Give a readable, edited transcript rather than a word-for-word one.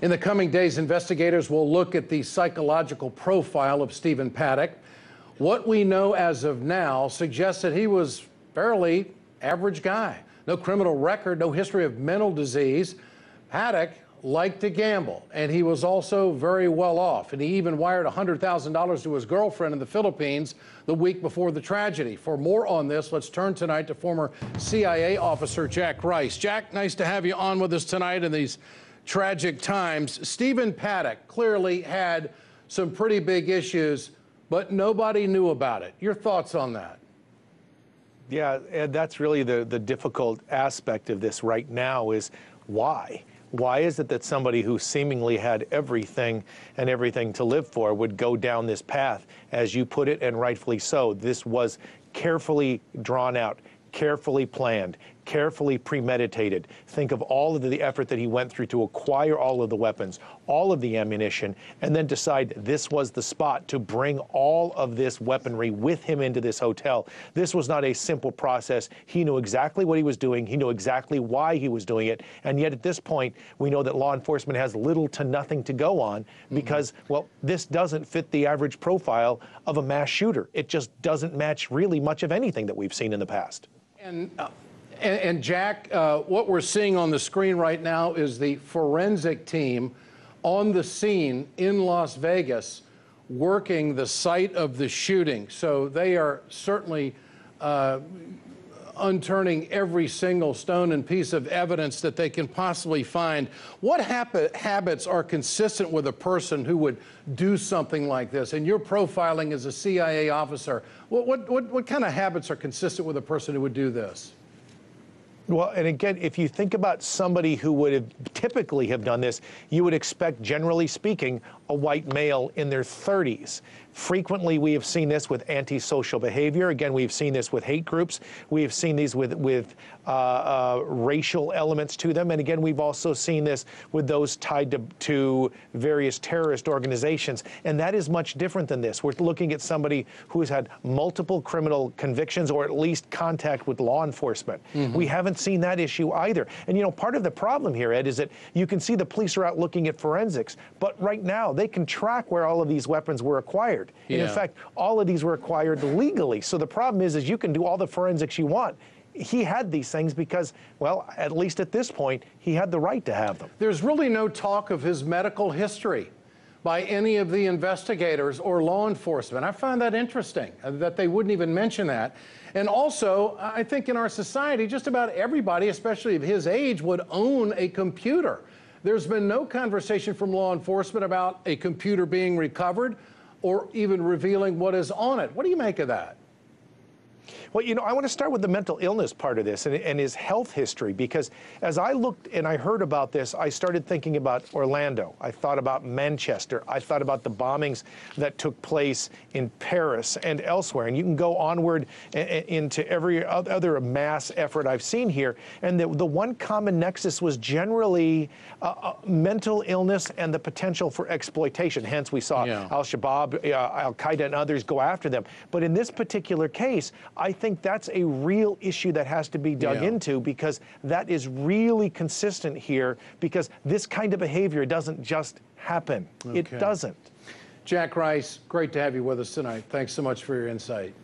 In the coming days, investigators will look at the psychological profile of Stephen Paddock. What we know as of now suggests that he was fairly average guy. No criminal record, no history of mental disease. Paddock liked to gamble, and he was also very well off. And he even wired $100,000 to his girlfriend in the Philippines the week before the tragedy. For more on this, let's turn tonight to former CIA officer Jack Rice. Jack, nice to have you on with us tonight in these tragic times. Stephen Paddock clearly had some pretty big issues, but nobody knew about it. Your thoughts on that? Yeah, Ed, that's really the difficult aspect of this right now is why? Why is it that somebody who seemingly had everything and everything to live for would go down this path, as you put it, and rightfully so? This was carefully drawn out, carefully planned, carefully premeditated. Think of all of the effort that he went through to acquire all of the weapons, all of the ammunition, and then decide this was the spot to bring all of this weaponry with him into this hotel. This was not a simple process. He knew exactly what he was doing. He knew exactly why he was doing it. And yet at this point, we know that law enforcement has little to nothing to go on because, well, this doesn't fit the average profile of a mass shooter. It just doesn't match really much of anything that we've seen in the past. And Jack, what we're seeing on the screen right now is the forensic team on the scene in Las Vegas working the site of the shooting. So they are certainly unturning every single stone and piece of evidence that they can possibly find. What habits are consistent with a person who would do something like this? And your profiling as a CIA officer, what kind of habits are consistent with a person who would do this? Well, and again, if you think about somebody who would have typically have done this, you would expect, generally speaking, a white male in their 30s. Frequently, we have seen this with antisocial behavior. Again, we've seen this with hate groups. We have seen these with racial elements to them. And again, we've also seen this with those tied to various terrorist organizations. And that is much different than this. We're looking at somebody who has had multiple criminal convictions or at least contact with law enforcement. We haven't seen that issue either. And, you know, part of the problem here, Ed, is that you can see the police are out looking at forensics, but right now they can track where all of these weapons were acquired. And in fact, all of these were acquired legally. So the problem is you can do all the forensics you want. He had these things because, well, at least at this point, he had the right to have them. There's really no talk of his medical history by any of the investigators or law enforcement. I find that interesting, that they wouldn't even mention that. And also, I think in our society, just about everybody, especially of his age, would own a computer. There's been no conversation from law enforcement about a computer being recovered or even revealing what is on it. What do you make of that? Well, you know, I want to start with the mental illness part of this and his health history, because as I looked and I heard about this, I started thinking about Orlando. I thought about Manchester. I thought about the bombings that took place in Paris and elsewhere. And you can go onward into every other mass effort I've seen here. And the one common nexus was generally mental illness and the potential for exploitation. Hence, we saw Al-Shabaab, Al-Qaeda, and others go after them. But in this particular case, I think that's a real issue that has to be dug into, because that is really consistent here, because this kind of behavior doesn't just happen. It doesn't. Jack Rice, great to have you with us tonight. Thanks so much for your insight.